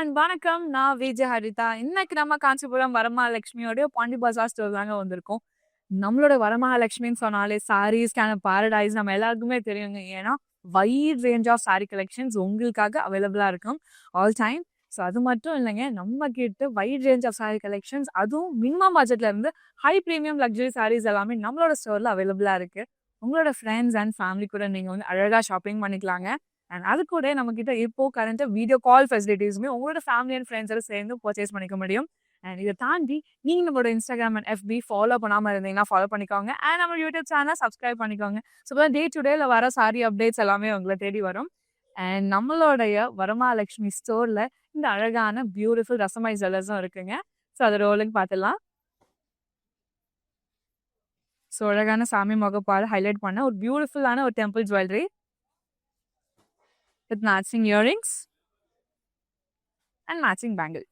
Everyone வணக்கம். நான் விஜய் ஹரிதா. இன்னைக்கு நம்ம காஞ்சிபுரம் வரமகாலட்சுமியோட பாண்டி பஜார் ஸ்டோர் தாங்க வந்திருக்கோம். நம்மளோட வரமகாலட்சுமின்னு சொன்னாலே சாரீஸ்க்கான பாரடைஸ் நம்ம எல்லாருக்குமே தெரியுங்க. ஏன்னா wide range of sari collections உங்களுக்காக அவைலபிளா இருக்கும் ஆல் டைம். ஸோ அது மட்டும் இல்லைங்க, நம்ம கிட்ட wide range of sari collections, அதுவும் மினிமம் பட்ஜெட்ல இருந்து ஹை ப்ரீமியம் லக்ஸரி சாரீஸ் எல்லாமே நம்மளோட ஸ்டோர்ல அவைலபிளா இருக்கு. உங்களோட ஃப்ரெண்ட்ஸ் அண்ட் ஃபேமிலி கூட நீங்க வந்து அழகா ஷாப்பிங் பண்ணிக்கலாங்க. அண்ட் அது கூட நம்ம கிட்ட இப்போ கரண்ட்டாக வீடியோ கால் ஃபெசிலிட்டிஸுமே உங்களோட ஃபேமிலி அண்ட் ஃப்ரெண்ட்ஸோட சேர்ந்து பர்ச்சேஸ் பண்ணிக்க முடியும். அண்ட் இதை தாண்டி நீங்கள் நம்மளோட இன்ஸ்டாகிராம் அண்ட் FB ஃபாலோ பண்ணாமல் இருந்தீங்கன்னா ஃபாலோ பண்ணிக்கோங்க. அண்ட் நம்ம யூடியூப் சேனல் சப்ஸ்கிரைப் பண்ணிக்கோங்க. ஸோ டே டு டேல வர சாரி அப்டேட்ஸ் எல்லாமே உங்களை தேடி வரும். அண்ட் நம்மளுடைய வரமகாலட்சுமி ஸ்டோரில் இந்த அழகான பியூட்டிஃபுல் ரசமாய் ஜுவல்லர்ஸும் இருக்குங்க. ஸோ அதை ரோலுக்கு பார்த்துடலாம். ஸோ அழகான சாமி முகப்பால் ஹைலைட் பண்ண ஒரு பியூட்டிஃபுல்லான ஒரு temple jewellery with matching earrings and matching bangle.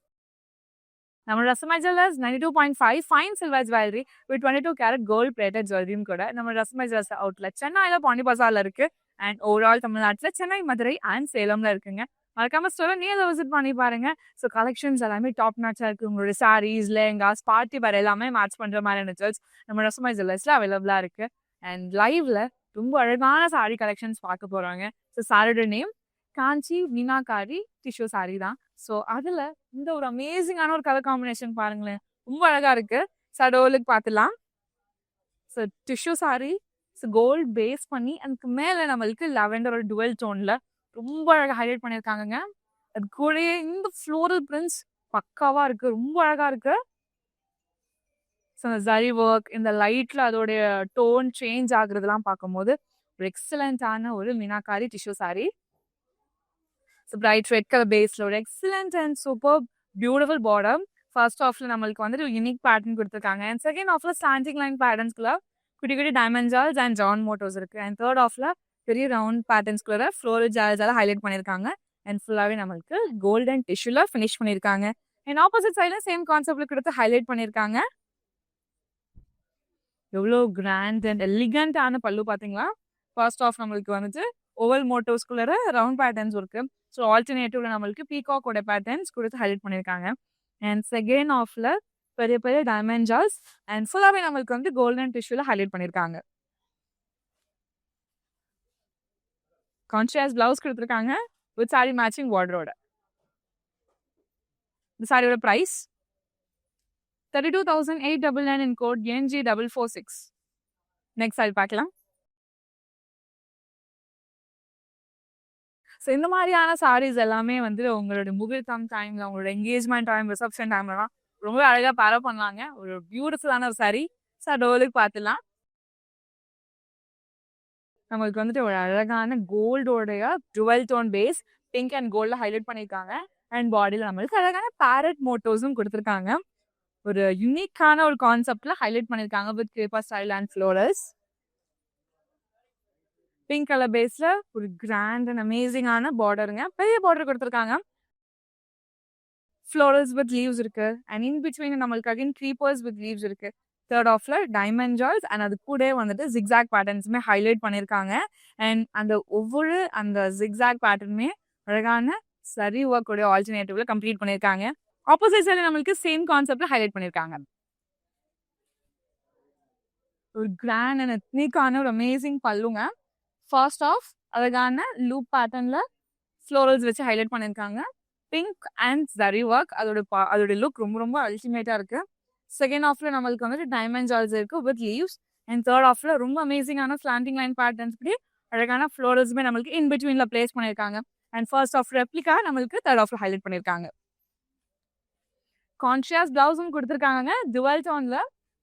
நம்ம Rasmai jewellers 92.5 fine silver jewellery with 22 carat gold plated ஜுவல்லரியும் கூட நம்ம ரசமாய் ஜுவல்லர்ஸ் அவுட்லெட் சென்னையில பாண்டி பஜார்ல இருக்கு. அண்ட் ஓவரால் தமிழ்நாட்டில் சென்னை, மதுரை அண்ட் சேலம்ல இருக்குங்க. மறக்காம ஸ்டோரை நேரில் விசிட் பண்ணி பாருங்க. ஸோ கலெக்ஷன்ஸ் எல்லாமே டாப் நாட்சா இருக்கு. உங்களோட சாரீஸ், லெஹங்காஸ், பார்ட்டி வேர் எல்லாமே மேட்ச் பண்ற மாதிரியான ஜுவல்ஸ் நம்ம ரசமாய் ஜுவல்லர்ஸ்ல அவைலபிளா இருக்கு. அண்ட் லைவ்ல ரொம்ப அழகான சாரி கலெக்ஷன்ஸ் பார்க்க போறாங்க. ஸோ சாரியோட நேம் காஞ்சி மீனாகாரி டிஷ்யூ சாரி தான். ஸோ அதில் இந்த ஒரு அமேசிங்கான ஒரு கலர் காம்பினேஷன் பாருங்களேன், ரொம்ப அழகா இருக்கு. சடோலுக்கு பார்த்துலாம். So tissue sari gold base பண்ணி அதுக்கு மேலே நம்மளுக்கு லெவெண்டர் ஒரு டுவெல் டோன்ல ரொம்ப அழகாக ஹைலைட் பண்ணியிருக்காங்க. அது கூடயே இந்த ஃப்ளோரல் பிரிண்ட்ஸ் பக்காவா இருக்கு, ரொம்ப அழகா இருக்கு. ஸோ அந்த ஜரி ஒர்க், இந்த லைட்ல அதோடைய டோன் சேஞ்ச் ஆகுறதுலாம் பார்க்கும்போது ஒரு எக்ஸலண்டான ஒரு Meenakari tissue sari. Bright red colour பேஸ்ல ஒரு excellent and super beautiful border. First ஆஃப்ல நம்மளுக்கு வந்துட்டு யூனிக் பேட்டர்ன் கொடுத்துருக்காங்க. அண்ட் செகண்ட் ஆஃப்ல ஸ்டாண்டிங் லைன் பேட்டர்ன்ஸ்குள்ள குட்டி குட்டி டைமண்ட் ஜால்ஸ் அண்ட் ஜான் மோட்டோஸ் இருக்கு. அண்ட் தேர்ட் ஆஃப்ல பெரிய ரவுண்ட் பேட்டர்ன்ஸ்குள்ள ஃப்ளோரல் ஜால்ஸால ஹைலைட் பண்ணியிருக்காங்க. அண்ட் ஃபுல்லாவே நம்மளுக்கு கோல்டன் டிஷ்யூல ஃபினிஷ் பண்ணியிருக்காங்க. அண்ட் ஆப்போசிட் சைட்ல சேம் கான்செப்ட்ல கொடுத்து ஹைலைட் பண்ணியிருக்காங்க. எவ்வளோ கிராண்ட் அண்ட் எலிகண்டான பல்லு பார்த்தீங்களா. ஃபர்ஸ்ட் ஆஃப் நம்மளுக்கு வந்துட்டு ஓவல் மோட்டோஸ்குள்ள ரவுண்ட் பேட்டர்ன்ஸ் இருக்கு. ஸோ ஆல்டர்னேட்டிவ்ல நம்மளுக்கு பீகாக்கோட பேட்டர்ன்ஸ் கொடுத்து ஹைலைட் பண்ணியிருக்காங்க. அண்ட் செகண்ட் ஆஃப்ல பெரிய பெரிய டைமண்ட் ஜால்ஸ் அண்ட் ஃபுல்லாகவே நம்மளுக்கு வந்து கோல்டன் டிஷ்யூல ஹைலைட் பண்ணியிருக்காங்க. கான்ட்ராஸ்ட் பிளவுஸ் கொடுத்துருக்காங்க வித் சாரி மேட்சிங் பார்டரோட. இந்த சாரியோட ப்ரைஸ் 32,899 இன் கோட் NG446. நெக்ஸ்ட் சாரி பார்க்கலாம். ஸோ இந்த மாதிரியான சாரீஸ் எல்லாமே வந்து உங்களோட முகூர்த்தம் டைம்ல, உங்களோட என்கேஜ்மெண்ட் டைம், ரிசப்ஷன் டைம்லலாம் ரொம்ப அழகாக பேர பண்ணலாங்க. ஒரு பியூட்டிஃபுல்லான ஒரு சாரீ. ஸோ டோலுக்கு பார்த்துலாம். நம்மளுக்கு வந்துட்டு ஒரு அழகான கோல்டோடைய dual tone base pink and கோல்டில் ஹைலைட் பண்ணியிருக்காங்க. அண்ட் பாடியில் நம்மளுக்கு அழகான பேரட் மோட்டோஸும் கொடுத்துருக்காங்க. ஒரு யூனிக்கான ஒரு கான்செப்ட்ல ஹைலைட் பண்ணியிருக்காங்க with paper style and florals. Pink colour பேஸ்ல ஒரு கிராண்ட் அண்ட் அமேசிங்கான பார்டருங்க. பெரிய பார்டர் கொடுத்துருக்காங்க. ஃப்ளோரல்ஸ் வித் லீவ்ஸ் இருக்கு. அண்ட் இன் பிட்வீன் நம்மளுக்கு அகைன் க்ரீப்பர்ஸ் வித் லீவ்ஸ் இருக்கு. தேர்ட் ஆஃப்ல டைமண்ட் ஜால்ஸ் அண்ட் அது கூட வந்துட்டு ஜிக்ஸாக் பேட்டர்ன்ஸுமே ஹைலைட் பண்ணியிருக்காங்க. அண்ட் அந்த ஒவ்வொரு அந்த ஜிக்ஸாக் பேட்டர்னுமே அழகான சரி ஒர்க்கோட ஆல்டர்னேட்டிவ்ல கம்ப்ளீட் பண்ணியிருக்காங்க. ஆப்போசிட் சைட்ல நம்மளுக்கு சேம் கான்செப்ட்ல ஹைலைட் பண்ணியிருக்காங்க. ஒரு கிராண்ட் அண்ட் எத்னிக்கான ஒரு அமேசிங் பல்லுங்க. ஃபர்ஸ்ட் ஆஃப் அழகான லூப் பேட்டர்ன்ல ஃப்ளோரல்ஸ் வச்சு ஹைலைட் பண்ணியிருக்காங்க. பிங்க் அண்ட் ஜரி ஒர்க் அதோட லுக் ரொம்ப ரொம்ப அல்டிமேட்டா இருக்கு. செகண்ட் ஆஃப்ல நம்மளுக்கு வந்துட்டு டைமண்ட் ஜால்ஸ் இருக்கு வித் லீவ்ஸ். அண்ட் தேர்ட் ஆஃப்ல ரொம்ப அமேசிங்கான ஸ்லாண்டிங் லைன் பேட்டர்ன்ஸ் படி அழகான ஃப்ளோரல்ஸுமே நம்மளுக்கு இன் பிட்வீன்ல பிளேஸ் பண்ணியிருக்காங்க. அண்ட் ஃபர்ஸ்ட் ஆஃப் ரெப்ளிகா நம்மளுக்கு தேர்ட் ஆஃப்ல ஹைலைட் பண்ணியிருக்காங்க. கான்ட்ராஸ்ட் பிளவுஸும் கொடுத்துருக்காங்க டுவெல் டோன்ல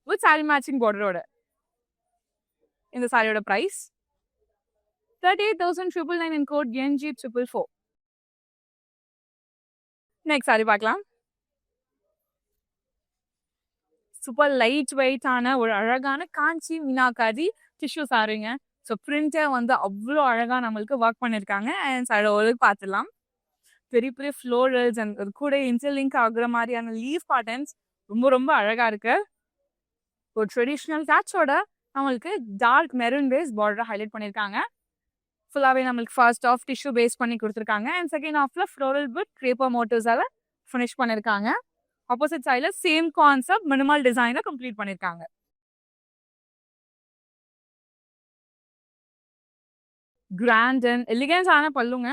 வித் சாரி மேட்சிங் பார்டரோட. இந்த சாரியோட price 38,999 in code NG444. Next sari பார்க்கலாம். சூப்பர் லைட் வெயிட்டான ஒரு அழகான காஞ்சி மீனாகாரி டிஷ்யூ சாரிங்க. ஸோ பிரிண்டே வந்து அவ்வளோ அழகாக நம்மளுக்கு ஒர்க் பண்ணியிருக்காங்க. அண்ட் சாரி பார்த்துலாம். பெரிய பெரிய ஃப்ளோரல்ஸ் அண்ட் அது கூட இன்டர்லிங்க் ஆகுற மாதிரியான லீவ் பேட்டர்ன்ஸ் ரொம்ப ரொம்ப அழகா இருக்கு. ஒரு ட்ரெடிஷ்னல் டச்சோட நம்மளுக்கு dark maroon base border highlight பண்ணியிருக்காங்க. ஃபுல்லாகவே நம்மளுக்கு ஃபர்ஸ்ட் ஆஃப் டிஷ்யூ பேஸ் பண்ணி கொடுத்துருக்காங்க. அண்ட் செகண்ட் ஆஃப்ல ஃப்ளோரல் வித் கிரேப்பர் மோட்டிவ்ஸால ஃபினிஷ் பண்ணியிருக்காங்க. ஆப்போசிட் சைடில் சேம் கான்செப்ட் மினிமல் டிசைனை கம்ப்ளீட் பண்ணியிருக்காங்க. கிராண்ட் அண்ட் எலிகன்ஸான பல்லுங்க.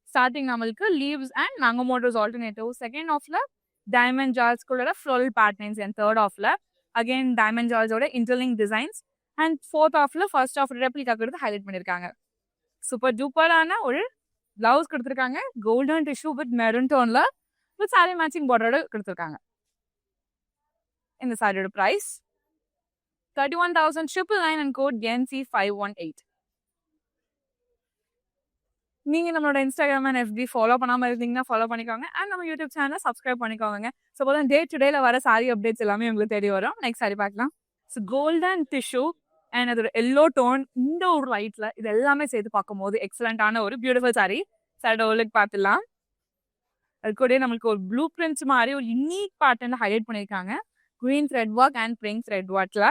ஸ்டார்டிங் நம்மளுக்கு லீவ்ஸ் அண்ட் நாங்கமோட்டோஸ் ஆல்டர்னேட்டிவ். செகண்ட் ஆஃப்ல டைமண்ட் ஜார்ஸ்குள்ளோட ஃப்ளோரல் பேட்டர்ன்ஸ். அண்ட் தேர்ட் ஆஃப்ல அகெயின் டைமண்ட் ஜார்ஸோட இன்டர்லிங்க் டிசைன்ஸ். அண்ட் ஃபோர்த் ஆஃப்ல ஃபர்ஸ்ட் ஆஃப் ரெப்ளிகா கொடுத்து ஹைலைட் பண்ணியிருக்காங்க. சூப்பர் டூப்பரான ஒரு பிளவுஸ் கொடுத்துருக்காங்க. கோல்டன் டிஷ்யூ வித் மெரூன் டோன்ல வித் சாரி மேட்சிங் பார்டரோட கொடுத்துருக்காங்க. இந்த சாரியோட ப்ரைஸ் 31,999 அண்ட் கோட் NC518. நீங்க நம்மளோட இன்ஸ்டாகிராம் அண்ட் FB ஃபாலோ பண்ணாம இருந்தீங்கன்னா ஃபாலோ பண்ணிக்கோங்க. அண்ட் நம்ம யூடியூப் சேனலை சப்ஸ்கிரைப் பண்ணிக்கோங்க. ஸோ அப்போதான் டே டு டேல வர சாரி அப்டேட்ஸ் எல்லாமே உங்களுக்கு தெரிய வரும். நெக்ஸ்ட் சாரி பார்க்கலாம். ஸோ கோல்டன் டிஷ்யூ அண்ட் அதோட எல்லோ டோன், இந்த ஒரு லைட்ல இது எல்லாமே சேர்த்து பார்க்கும்போது எக்ஸலண்டான ஒரு பியூட்டிஃபுல் சாரி. சாரியோட லுக் பார்த்துலாம். அது கூட நம்மளுக்கு ஒரு ப்ளூ பிரிண்ட்ஸ் மாதிரி ஒரு யூனிக் பேட்டர்ன்ல ஹைலைட் பண்ணியிருக்காங்க. Green thread work and pink thread ஒர்க்ல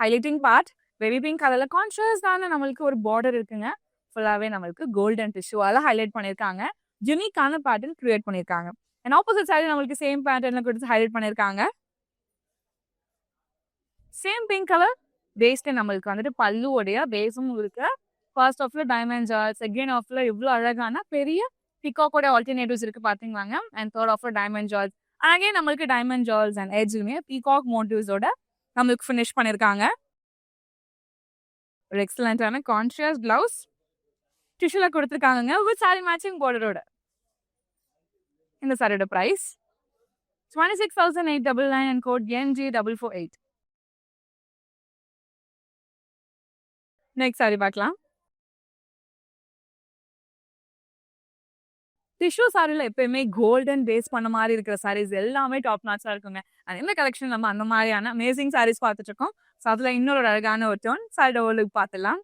ஹைலைட்டிங் பார்ட் பேபி பிங்க் கலர்ல கான்ட்ராஸ்டான நம்மளுக்கு ஒரு பார்டர் இருக்குங்க. ஃபுல்லாவே நம்மளுக்கு கோல்டன் டிஷ்யூவால ஹைலைட் பண்ணியிருக்காங்க. யூனிக்கான பேட்டர்ன் கிரியேட் பண்ணியிருக்காங்க. அண்ட் ஆப்போசிட் சைடு நம்மளுக்கு சேம் பேட்டர்ன்ல கொடுத்து ஹைலைட் பண்ணியிருக்காங்க. சேம் பிங்க் கலர் பேஸ்ட் நம்மளுக்கு வந்துட்டு பல்லுவோடைய பேஸும் இருக்கு. ஃபர்ஸ்ட் ஆஃப்ல டைமண்ட் ஜார்ஸ், செகண்ட் ஆஃப்ல இவ்வளோ அழகான பெரிய பிகாக்கோட ஆல்டர்னேட்டிவ்ஸ் இருக்கு பாத்தீங்களாங்க. அண்ட் தேர்ட் ஆஃப்ல டைமண்ட் ஜார்ஸ். அகைன் நம்மளுக்கு டைமண்ட் ஜார்ஸ் அண்ட் எட்ஜுமே பீகாக் மோட்டிவ்ஸோட நம்மளுக்கு ஃபினிஷ் பண்ணியிருக்காங்க. ஒரு எக்ஸலண்டான கான்ட்ராஸ்ட் பிளவுஸ் டிஷ்யூல கொடுத்துருக்காங்க வித் சாரி மேட்சிங் பார்டரோட. இந்த சாரியோட price 26,899 and code NG448. Next sari பார்க்கலாம். டிஷ்யூ சாரியில் எப்பயுமே கோல்டன் பேஸ் பண்ண மாதிரி இருக்கிற சாரீஸ் எல்லாமே டாப் நாட்ஸா இருக்குங்க. அண்ட் இந்த கலெக்ஷன் நம்ம அந்த மாதிரியான அமேசிங் சாரீஸ் பார்த்துட்டு இருக்கோம். ஸோ அதில் இன்னொரு அழகான ஒரு டோன் சாரியோட பார்த்துலாம்.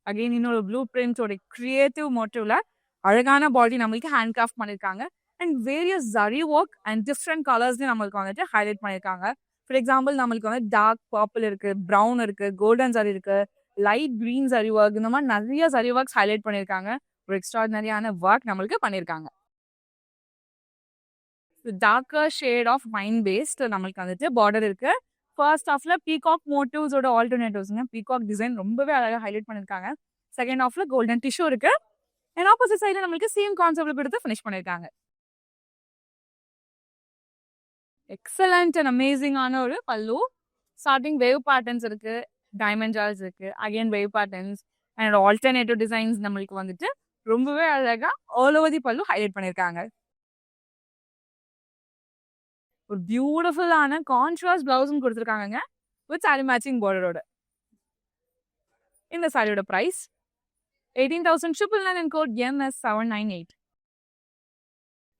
அகெயின் இன்னொரு ப்ளூ பிரிண்ட்ஸோட கிரியேட்டிவ் மோட்டிவ்ல அழகான பாடி நம்மளுக்கு ஹேண்ட் கிராஃப்ட் பண்ணியிருக்காங்க. And various zari work and different கலர்ஸ்லையும் நம்மளுக்கு வந்துட்டு ஹைலைட் பண்ணியிருக்காங்க. ஃபார் எக்ஸாம்பிள் நம்மளுக்கு வந்து டார்க் பர்பிள் இருக்கு, ப்ரௌன் இருக்கு, கோல்டன் ஜரி இருக்கு, லைட் கிரீன் ஜரி ஒர்க், இந்த மாதிரி நிறைய ஜரி ஒர்க்ஸ் ஹைலைட் பண்ணியிருக்காங்க. ஒரு எக்ஸ்ட்ராடினரியான ஒர்க் நம்மளுக்கு பண்ணியிருக்காங்க. Darker shade of wine based நம்மளுக்கு வந்துட்டு பார்டர் இருக்கு. ஃபர்ஸ்ட் ஆஃப்ல பீகாக் மோட்டிவ்ஸோட ஆல்டர்னேட்டிவ்ஸ்ங்க. பீகாக் டிசைன் ரொம்பவே அழகாக ஹைலைட் பண்ணியிருக்காங்க. செகண்ட் ஆஃப்ல கோல்டன் டிஷ்யூ இருக்கு. அண்ட் ஆப்போசிட் சைடில் நம்மளுக்கு சேம் கான்செப்ட்ல கொடுத்து ஃபினிஷ் பண்ணியிருக்காங்க. எக்ஸலண்ட் அண்ட் அமேசிங்கான ஒரு பல்லு. ஸ்டார்டிங் வேவ் பேட்டர்ன்ஸ் இருக்கு, டைமண்ட் ஜார்ஸ் இருக்கு, again wave patterns and alternative designs நம்மளுக்கு வந்துட்டு ரொம்பவே அழகா ஆல் ஓவர் தி பல்லு ஹைலைட் பண்ணியிருக்காங்க. ஒரு பியூட்டிஃபுல்லான கான்ட்ராஸ்ட் பிளவுஸும் கொடுத்துருக்காங்க வித் சாரி மேட்சிங் பார்டரோட. இந்த சாரியோட price 18,999 and code MS798.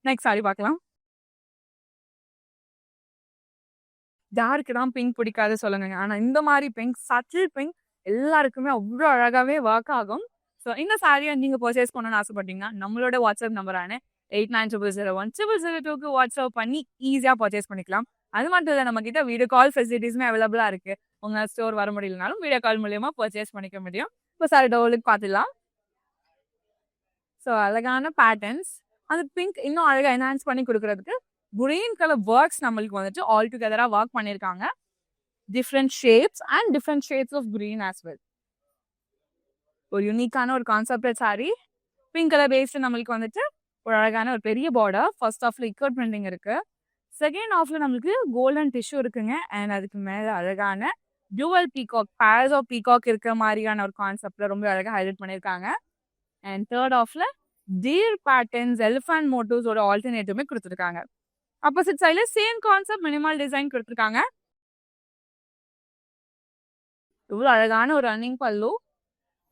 Next sari பார்க்கலாம். டார்க் தான் பிங்க் பிடிக்காது சொல்லுங்க. ஆனா இந்த மாதிரி பிங்க், சட்டில் பிங்க் எல்லாருக்குமே அவ்வளோ அழகாவே ஒர்க் ஆகும். ஸோ இந்த சாரியை நீங்க பர்ச்சேஸ் பண்ணணும்னு ஆசைப்பட்டீங்கன்னா நம்மளோட வாட்ஸ்அப் நம்பரான 8900010002க்கு வாட்ஸ்அப் பண்ணி ஈஸியா பர்ச்சேஸ் பண்ணிக்கலாம். அது மட்டும் இல்லை, நம்ம கிட்ட வீடியோ கால் ஃபெசிலிட்டிஸ்மே அவைலபிளா இருக்கு. உங்க ஸ்டோர் வர முடியலனாலும் வீடியோ கால் மூலியமா பர்ச்சேஸ் பண்ணிக்க முடியும். இப்போ சாரி டோலுக்கு பார்த்துலாம். ஸோ அழகான பேட்டர்ன்ஸ், அந்த பிங்க் இன்னும் அழகாக என்ஹான்ஸ் பண்ணி கொடுக்கறதுக்கு கிரீன் கலர் ஒர்க்ஸ் நம்மளுக்கு வந்துட்டு ஆல் டுகெதரா ஒர்க் பண்ணியிருக்காங்க. Different shapes and different shades of green as well. ஒரு யூனிக்கான ஒரு concept sari. Pink colour based நம்மளுக்கு வந்துட்டு ஒரு அழகான ஒரு பெரிய பார்டர். ஃபர்ஸ்ட் ஆஃப்ல இக்கட் பிரிண்டிங் இருக்கு. செகண்ட் ஆஃப்ல நம்மளுக்கு கோல்டன் டிஷ்யூ இருக்குங்க. அண்ட் அதுக்கு மேல அழகான dual peacock, pairs of peacock இருக்கிற மாதிரியான ஒரு கான்செப்ட்ல ரொம்ப அழகாக ஹைலைட் பண்ணியிருக்காங்க. அண்ட் தேர்ட் ஆஃப்ல டீர் பேட்டர்ன்ஸ், எலிஃபண்ட் மோட்டிவ்ஸோட ஆல்டர்னேட்டிவ்மே கொடுத்துருக்காங்க. ஆப்போசிட் சைட்ல சேம் கான்செப்ட் மினிமல் டிசைன் கொடுத்துருக்காங்க. இவ்வளோ அழகான ஒரு ரன்னிங் பல்லு.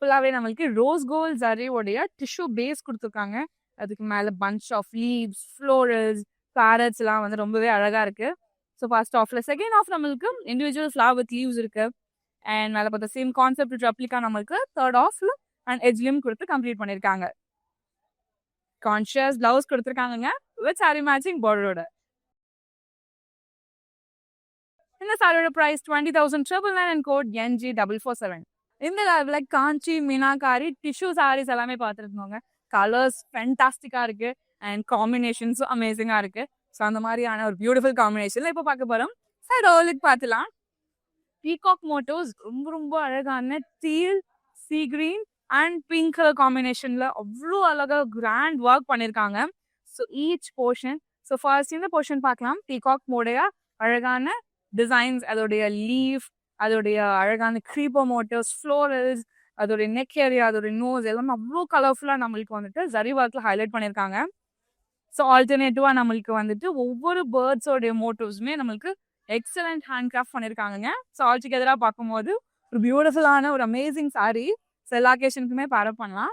ஃபுல்லாவே நம்மளுக்கு ரோஸ் கோல்ட் ஜரியோடைய டிஷ்யூ பேஸ் கொடுத்துருக்காங்க. அதுக்கு மேல bunch of leaves, florals, parrots எல்லாம் வந்து ரொம்பவே அழகா இருக்கு. ஸோ ஃபர்ஸ்ட் ஆஃப்ல, செகண்ட் ஆஃப் நம்மளுக்கு இண்டிவிஜுவல் ஃப்ளவர் வித் லீவ்ஸ் இருக்கு. அண்ட் மேலே பார்த்தா சேம் கான்செப்ட் ரெப்ளிகா நம்மளுக்கு தேர்ட் ஆஃப்ல அண்ட் எட்ஜ்லயும் கொடுத்து கம்ப்ளீட் பண்ணியிருக்காங்க. கான்ஷியஸ் பிளவுஸ் கொடுத்துருக்காங்க வித் சாரி மேட்சிங் பார்டரோட. இந்த சாரியோட பிரைஸ் 20,999 அண்ட் கோட் NG447. இந்த லைவ்ல காஞ்சி, மீனாகாரி, டிஷ்யூ சாரீஸ் எல்லாமே பார்த்துருக்கோங்க. கலர்ஸ் ஃபென்டாஸ்டிக்கா இருக்கு அண்ட் காம்பினேஷன்ஸும் அமேசிங்கா இருக்கு. ஸோ அந்த மாதிரியான ஒரு பியூட்டிஃபுல் காம்பினேஷன்ல இப்போ பார்க்க போறோம். சைடு ஓவலுக்கு பார்த்துலாம். பீகாக் மோட்டோஸ் ரொம்ப ரொம்ப அழகான teal, sea green and pink colour காம்பினேஷன்ல அவ்வளோ அழகா கிராண்ட் ஒர்க் பண்ணியிருக்காங்க. So each portion. So first இந்த போர்ஷன் பார்க்கலாம். பீகாக் மோடைய அழகான டிசைன்ஸ், அதோடைய லீஃப், அதோடைய அழகான க்ரீப்பர் மோட்டிவ்ஸ், ஃப்ளோரல்ஸ், அதோடைய நெக் ஏரியா, அதோடைய நோஸ் எல்லாமே அவ்வளோ கலர்ஃபுல்லாக நம்மளுக்கு வந்துட்டு ஜரி ஒர்க்கில் ஹைலைட் பண்ணியிருக்காங்க. ஸோ ஆல்டர்னேட்டிவாக நம்மளுக்கு வந்துட்டு ஒவ்வொரு பேர்ட்ஸோடைய மோட்டிவ்ஸுமே நம்மளுக்கு எக்ஸலண்ட் ஹேண்ட் கிராஃப்ட் பண்ணியிருக்காங்க. ஸோ ஆல் டுகெதராக பார்க்கும்போது ஒரு பியூட்டிஃபுல்லான ஒரு அமேசிங் சாரீ. ஸோ எல்லா அக்கேஷனுக்குமே பேரப் பண்ணலாம்.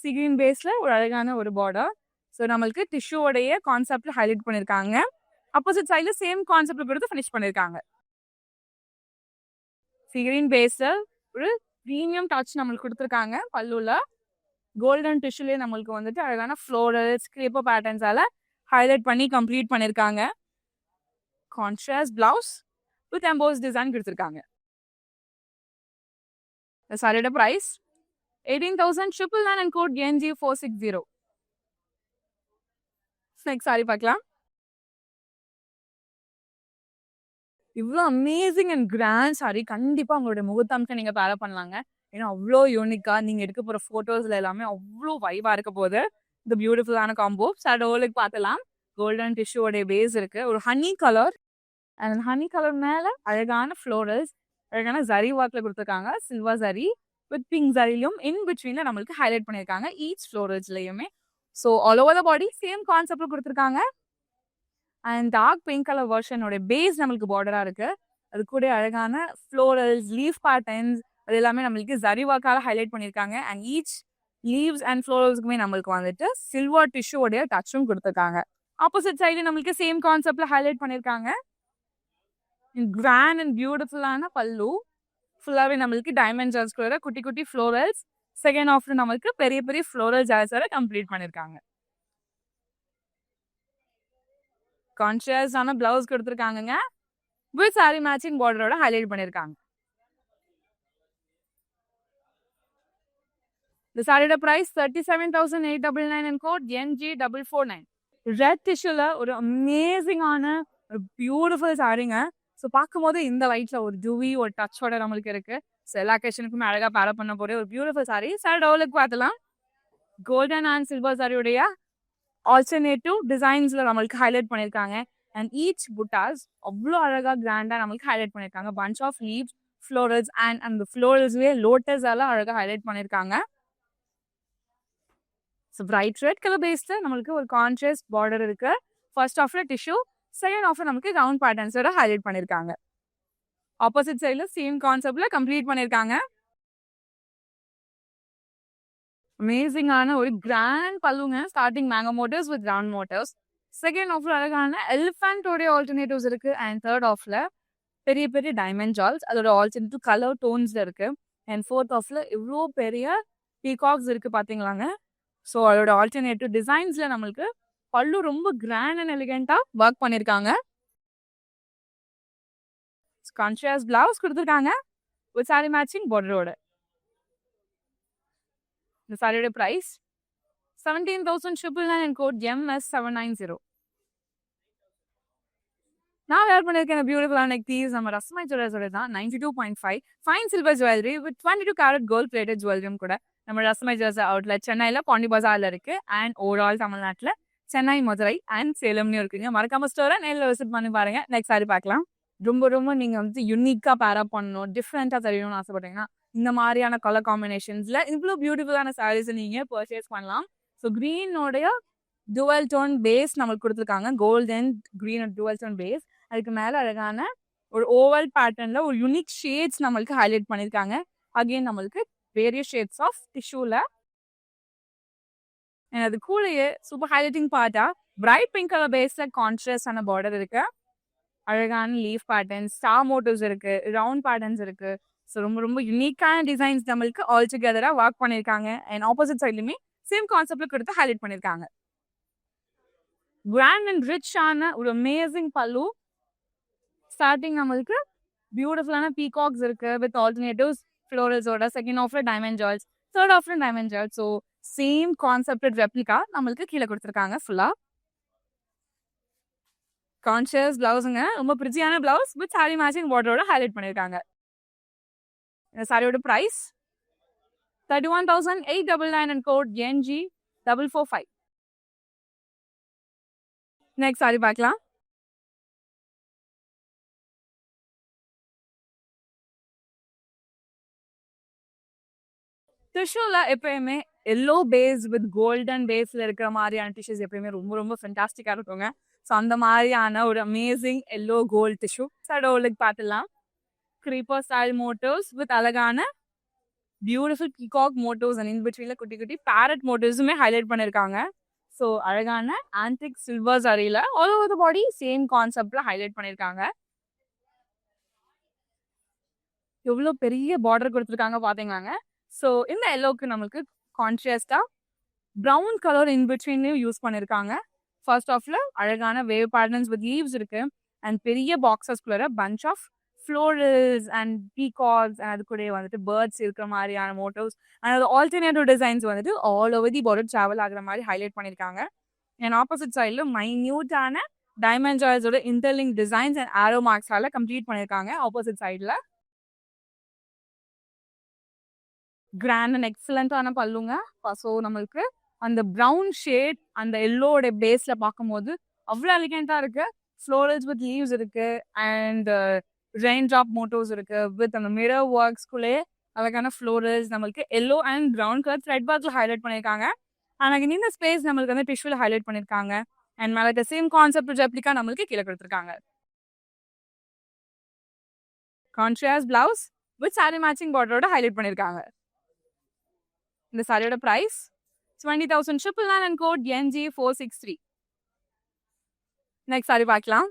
சீ கிரீன் பேஸில் ஒரு அழகான ஒரு பார்டர். ஸோ நம்மளுக்கு டிஷ்யூவோடைய கான்செப்டில் ஹைலைட் பண்ணியிருக்காங்க. ஆப்போசிட் சைடில் சேம் கான்செப்ட் கொடுத்து ஃபினிஷ் பண்ணியிருக்காங்க. சீ கிரீன் பேஸில் ஒரு ப்ரீமியம் டச் நம்மளுக்கு கொடுத்துருக்காங்க. பல்லுல கோல்டன் டிஷ்யூலேயே நம்மளுக்கு வந்துட்டு அழகான ஃப்ளோரல்ஸ், கிரேப்பர் பேட்டர்ன்ஸால ஹைலைட் பண்ணி கம்ப்ளீட் பண்ணியிருக்காங்க. Contrast blouse with emboss design கொடுத்துருக்காங்க. இந்த சாரியோட price 18,999 and code NG460. Next sari பார்க்கலாம். இவ்வளோ அமேசிங் அண்ட் கிராண்ட் சாரி கண்டிப்பாக உங்களுடைய முகூர்த்தம்க்கு நீங்கள் பேரப் பண்ணலாங்க. ஏன்னா அவ்வளோ யூனிக்காக நீங்கள் எடுக்க போகிற ஃபோட்டோஸில் எல்லாமே அவ்வளோ வைவாக இருக்க போது. இந்த பியூட்டிஃபுல்லான காம்போ சார் ஓலுக்கு பார்த்துலாம். கோல்டன் டிஷ்யூவோடைய பேஸ் இருக்குது. ஒரு honey colour and honey colour மேலே அழகான ஃப்ளோரல்ஸ், அழகான ஜரி ஒர்க்கில் கொடுத்துருக்காங்க. சில்வர் ஜரி வித் பிங்க் ஜரிலையும் இன் பிட்வீனில் நம்மளுக்கு ஹைலைட் பண்ணியிருக்காங்க ஈச் ஃப்ளோரல்ஸ்லையுமே. So all over the body same கான்செப்டில் கொடுத்துருக்காங்க. அண்ட் டார்க் பிங்க் கலர் வெர்ஷனோட பேஸ் நம்மளுக்கு பார்டராக இருக்குது. அது கூட அழகான ஃப்ளோரல்ஸ், லீஃப் பேட்டர்ன்ஸ் அது எல்லாமே நம்மளுக்கு ஜரி ஒர்க்கால ஹைலைட் பண்ணியிருக்காங்க. அண்ட் ஈச் லீவ்ஸ் அண்ட் ஃப்ளோரல்ஸுக்குமே நம்மளுக்கு வந்துட்டு சில்வர் டிஷ்யூடைய டச்சும் கொடுத்துருக்காங்க. ஆப்போசிட் சைடு நம்மளுக்கு சேம் கான்செப்டில் ஹைலைட் பண்ணியிருக்காங்க. கிராண்ட் அண்ட் பியூட்டிஃபுல்லான பல்லு ஃபுல்லாகவே நம்மளுக்கு டைமண்ட் ஜாஸ் கூட குட்டி குட்டி ஃப்ளோரல்ஸ், செகண்ட் ஆஃப்ல நம்மளுக்கு பெரிய பெரிய ஃப்ளோரல் ஜாஸோட கம்ப்ளீட் பண்ணியிருக்காங்க. கான்ஷியஸான பிளவுஸ் கொடுத்துருக்காங்க. வித் சாரி மேட்சிங் பார்டரோட ஹைலைட் பண்ணியிருக்காங்க. இந்த சாரியோட price 37,899 and code NG449. Red டிஷ்யூல ஒரு அமேசிங்கான ஒரு பியூட்டிஃபுல் சாரிங்க. ஸோ பார்க்கும்போது இந்த லைட்ல ஒரு ஜூவி ஒரு டச்சோட நம்மளுக்கு இருக்கு. ஸோ எல்லா அக்கேஷனுக்குமே அழகாக பேரப் பண்ண போகிற ஒரு பியூட்டிஃபுல் சாரி. சார் டவுலுக்கு பார்த்தலாம். கோல்டன் அண்ட் சில்வர் சாரியுடைய ஆல்டர்னேட்டிவ் டிசைன்ஸ்ல நம்மளுக்கு ஹைலைட் பண்ணியிருக்காங்க. அண்ட் ஈச் புட்டாஸ் அவ்வளோ அழகாக கிராண்டாக நம்மளுக்கு ஹைலைட் பண்ணியிருக்காங்க. Bunch of leaves, florals and அந்த ஃப்ளோரல்ஸ்லேயே லோட்டஸால அழகாக ஹைலைட் பண்ணியிருக்காங்க. ஸோ பிரைட் ரெட் கலர் பேஸில் நம்மளுக்கு ஒரு கான்ட்ராஸ்ட் பார்டர் இருக்கு. ஃபர்ஸ்ட் ஆஃப்ல டிஷ்யூ, செகண்ட் ஆஃப்ல நமக்கு ரவுண்ட் பேட்டர்ன்ஸோட ஹைலைட் பண்ணியிருக்காங்க. ஆப்போசிட் சைடில் சேம் கான்செப்ட்ல கம்ப்ளீட் பண்ணியிருக்காங்க. அமேசிங்கான ஒரு கிராண்ட் பல்லுங்க. Starting mango motifs with round motifs. Second ஆஃப்ல அழகான எலிஃபென்ட்டோடைய ஆல்டர்னேட்டிவ்ஸ் இருக்கு. அண்ட் தேர்ட் ஆஃப்ல பெரிய பெரிய டைமண்ட் ஜால்ஸ் அதோட ஆல்டர்னேட்டிவ் கலர் டோன்ஸ்ல இருக்கு. அண்ட் ஃபோர்த் ஆஃப்ல இவ்வளோ பெரிய பீகாக்ஸ் இருக்கு பார்த்தீங்களாங்க. ஸோ அதோட ஆல்டர்னேட்டிவ் டிசைன்ஸ்ல நம்மளுக்கு பல்லு ரொம்ப கிராண்ட் அண்ட் எலிகென்ட்டாக ஒர்க் பண்ணியிருக்காங்க. கான்ட்ராஸ்ட் பிளவுஸ் கொடுத்துருக்காங்க வித் சாரி மேட்சிங் பார்டரோட. இந்த சாரியோட ப்ரைஸ் 17,999 and code MS790. நான் வேர் பண்ணியிருக்கேன் பியூட்டிஃபுல்லான நெக் பீஸ் நம்ம ரஸ்மை ஜுவல்லர்ஸோட தான். 92.5 fine silver jewellery with 22 carat gold plated ஜுவல்லரியும் கூட நம்ம ரஸ்மை ஜுவல்லர்ஸ் அவுட்லெட் சென்னையில் பாண்டி பஜாரில் இருக்கு. அண்ட் ஓவரால் தமிழ்நாட்டில் சென்னை, மதுரை அண்ட் சேலம்லையும் இருக்குங்க. மறக்காம ஸ்டோரை நேரில் விசிட் பண்ணி பாருங்க. நெக்ஸ்ட் சாரி பார்க்கலாம். ரொம்ப ரொம்ப நீங்கள் வந்து யூனிக்காக பேரப் பண்ணணும், டிஃப்ரெண்ட்டாக தெரியணும்னு ஆசைப்பட்டீங்கன்னா இந்த மாதிரியான கலர் காம்பினேஷன்ஸில் இவ்வளோ பியூட்டிஃபுல்லான சாரீஸை நீங்கள் பர்ச்சேஸ் பண்ணலாம். ஸோ க்ரீனோடைய டுவல் டோன் பேஸ் நம்மளுக்கு கொடுத்துருக்காங்க. Gold and green dual tone base. அதுக்கு மேலே அழகான ஒரு ஓவல் பேட்டர்னில் ஒரு யூனிக் ஷேட்ஸ் நம்மளுக்கு ஹைலைட் பண்ணியிருக்காங்க. அகெயின் நம்மளுக்கு வேரியஸ் ஷேட்ஸ் ஆஃப் டிஷ்யூவில். அது கூடயே சூப்பர் ஹைலைட்டிங் பார்ட்டா பிரைட் பிங்க் கலர் பேஸில் கான்ட்ராஸ்டான பார்டர் இருக்கு. அழகான லீஃப் பேட்டர்ன்ஸ், ஸ்டார் மோட்டிவ்ஸ் இருக்கு, ரவுண்ட் பேட்டர்ன்ஸ் இருக்கு. ஸோ ரொம்ப ரொம்ப யூனிக்கான டிசைன்ஸ் நம்மளுக்கு ஆல் டுகெதராக ஒர்க் பண்ணியிருக்காங்க. அண்ட் ஆப்போசிட் சைட்லையுமே சேம் கான்செப்ட்ல கொடுத்து ஹைலைட் பண்ணியிருக்காங்க. கிராண்ட் அண்ட் ரிச்சான ஒரு அமேசிங் பல்லு. ஸ்டார்டிங் நம்மளுக்கு பியூட்டிஃபுல்லான பீகாக்ஸ் இருக்கு வித் ஆல்டர்னேட்டிவ்ஸ் ஃப்ளோரல்ஸோட. செகண்ட் ஆஃப்ல டைமண்ட் ஜால்ஸ் தேர்ட் ஆஃப்ல டைமண்ட் ஜால். ஸோ சேம் கான்செப்டட் ரெப்ளிகா நம்மளுக்கு கீழே கொடுத்துருக்காங்க ஃபுல்லா. கான்ஷியஸ் பிளவுஸுங்க, ரொம்ப பிரிச்சியான பிளவுஸ் வித் சாரி மேட்சிங் பார்டரோட ஹைலைட் பண்ணியிருக்காங்க. இந்த சாரியோட price 31,899 and code NG445. Next sari பார்க்கலாம். டிஷ்யூல எப்பயுமே எல்லோ பேஸ் வித் கோல்டன் பேஸ்ல இருக்கிற மாதிரியான டிஷ்யூஸ் எப்பயுமே ரொம்ப ரொம்ப ஃபென்டாஸ்டிக்கா இருக்குங்க. ஸோ அந்த மாதிரியான ஒரு அமேசிங் எல்லோ கோல்ட் டிஷ்யூ சடோலுக்கு பார்த்துலாம். க்ரீப்பர் ஸ்டைல் மோட்டோஸ் வித் அழகான beautiful peacock motifs and in பிட்வீன்ல குட்டி குட்டி பேரட் மோட்டோஸுமே ஹைலைட் பண்ணியிருக்காங்க. ஸோ அழகான ஆன்டிக் சில்வர் சாரியில all over the body same கான்செப்ட்ல ஹைலைட் பண்ணியிருக்காங்க. எவ்வளோ பெரிய பார்டர் கொடுத்துருக்காங்க பார்த்தீங்களாங்க. ஸோ இந்த எல்லோக்கு நம்மளுக்கு கான்ட்ராஸ்டா ப்ரௌன் கலர் இன் பிட்வீன்லையும் யூஸ் பண்ணியிருக்காங்க. ஃபர்ஸ்ட் ஆஃப்ல அழகான வேவ் பேட்டர்ன்ஸ் வித் லீவ்ஸ் இருக்கு அண்ட் பெரிய பாக்ஸஸ்குள்ள bunch of florals and peacocks and அது கூட வந்துட்டு பேர்ட்ஸ் இருக்கிற மாதிரியான மோட்டோஸ் அண்ட் அது ஆல்டர்னேட்டிவ் டிசைன்ஸ் வந்துட்டு all over the border travel ஆகுற மாதிரி ஹைலைட் பண்ணியிருக்காங்க. அண்ட் ஆப்போசிட் சைடில் மைன்யூட்டான டைமண்ட் ஜாய்ஸோட இன்டர்லிங்க் டிசைன்ஸ் அண்ட் ஆரோ மார்க்ஸால கம்ப்ளீட் பண்ணியிருக்காங்க. ஆப்போசிட் சைடில் கிராண்ட் அண்ட் எக்ஸலண்டான பல்லுங்க. ஸோ நம்மளுக்கு அந்த ப்ரௌன் ஷேட் அந்த எல்லோட பேஸ்ல பார்க்கும்போது அவ்வளோ எலிகெண்டா இருக்கு. ஃப்ளோரல்ஸ் வித் லீவ்ஸ் இருக்கு அண்ட் ரெயின் ட்ராப் மோட்டோஸ் இருக்கு வித் அந்த மிரர் ஒர்க்ஸ்குள்ளே அழகான ஃப்ளோரல்ஸ் நம்மளுக்கு yellow and brown colour thread ஒர்க்ல ஹைலைட் பண்ணியிருக்காங்க. ஆனால் இந்த ஸ்பேஸ் நம்மளுக்கு வந்து டிஷ்யூல ஹைலைட் பண்ணியிருக்காங்க அண்ட் மேலே சேம் கான்செப்ட் ரெப்ளிகா நம்மளுக்கு கீழே கொடுத்துருக்காங்க. Contrast blouse with sari matching பார்டரோட ஹைலைட் பண்ணியிருக்காங்க. இந்த சாரியோட price 20,999 and code NG463. Next sari பார்க்கலாம்.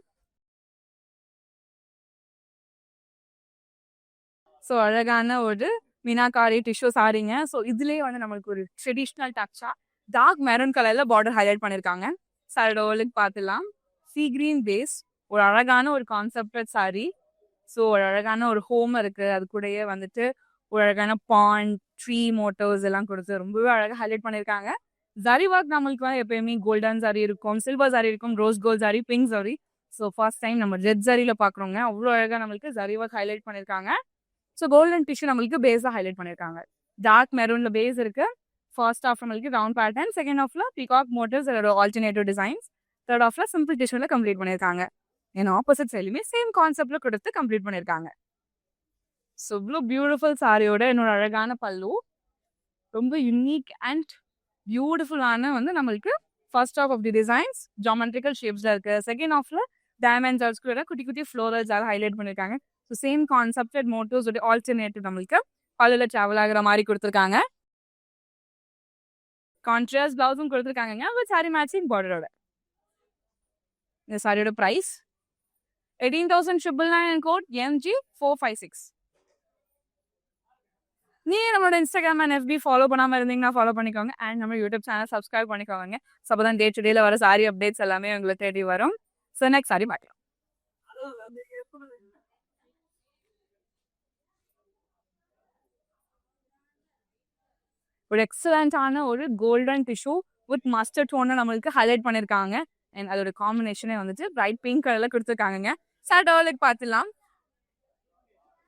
ஸோ அழகான ஒரு மீனாக்காரி டிஷ்யூ சாரிங்க. ஸோ இதுலேயே வந்து நம்மளுக்கு ஒரு ட்ரெடிஷ்னல் டச்சா டார்க் மெரூன் கலர்ல பார்டர் ஹைலைட் பண்ணியிருக்காங்க. சாரியோட பார்த்துலாம். சீ கிரீன் பேஸ் ஒரு அழகான ஒரு கான்செப்டட் சாரி. ஸோ ஒரு அழகான ஒரு ஹோம் இருக்கு, அது கூடயே வந்துட்டு ஒரு அழகான பாண்ட் ட்ரீ மோட்டோஸ் எல்லாம் கொடுத்து ரொம்பவே அழகாக ஹைலைட் பண்ணியிருக்காங்க. ஜரி ஒர்க் நம்மளுக்கு வந்து எப்பயுமே கோல்டன் சாரி இருக்கும், சில்வர் சாரி இருக்கும், rose gold sari, pink sari. So first time நம்ம ரெட் சாரியில பார்க்குறோங்க. அவ்வளோ அழகாக நம்மளுக்கு ஜரி ஒர்க் ஹைலைட் பண்ணியிருக்காங்க. ஸோ கோல்டன் டிஷ்யூ நம்மளுக்கு பேஸாக ஹைலைட் பண்ணியிருக்காங்க. டார்க் மெரூன்ல பேஸ் இருக்கு. ஃபர்ஸ்ட் ஆஃப் நம்மளுக்கு ரவுண்ட் பேட்டர்ன், செகண்ட் ஆஃப்ல peacock motifs alternative designs, third ஆஃப்ல சிம்பிள் டிஷ்யூல கம்ப்ளீட் பண்ணியிருக்காங்க. ஏன்னா ஆப்போசிட் சைட்லையுமே சேம் கான்செப்ட்ல கொடுத்து கம்ப்ளீட் பண்ணியிருக்காங்க. ஸோ இவ்வளோ பியூட்டிஃபுல் சாரியோட என்னோட அழகான பல்லு ரொம்ப யூனிக் அண்ட் பியூட்டிஃபுல்லான வந்து நம்மளுக்கு first of the designs geometrical ஷேப்ஸ்ல இருக்கு. செகண்ட் ஆஃப்ல டைமண்ட் ஜால்ஸ்குள்ள குட்டி குட்டி ஃப்ளோரல்ஸ் ஹைலைட் பண்ணியிருக்காங்க. ஸோ சேம் கான்செப்டட் மோட்டோஸ் ஆல்டர்னேட்டிவ் நம்மளுக்கு பல்லுல ட்ராவல் ஆகுற மாதிரி கொடுத்துருக்காங்க. கான்ட்ராஸ்ட் பிளவுஸும் கொடுத்துருக்காங்க வித் சாரி மேட்சிங் பார்டரோட. இந்த சாரியோட பிரைஸ் 18,999 and code MG456. நீங்க நம்மளோட இன்ஸ்டாகிராம் அண்ட் FB ஃபாலோ பண்ணாம இருந்தீங்கன்னா ஃபாலோ பண்ணிக்கோங்க அண்ட் நம்ம யூடியூப் சேனல் சப்ஸ்கிரைப் பண்ணிக்கோங்க. ஸோ அப்பதான் டே டு டேல வர சாரி அப்டேட்ஸ் எல்லாமே உங்களுக்கு தேடி வரும். ஸோ நெக்ஸ்ட் சாரி பார்க்கலாம். ஒரு எக்ஸலண்டான ஒரு கோல்டன் டிஷ்யூ வித் மஸ்டர்ட் டோனை நம்மளுக்கு ஹைலைட் பண்ணியிருக்காங்க அண்ட் அதோட காம்பினேஷனே வந்துட்டு பிரைட் பிங்க் கலர்ல கொடுத்துருக்காங்க. சாட்டோலுக்கு பார்த்துலாம்.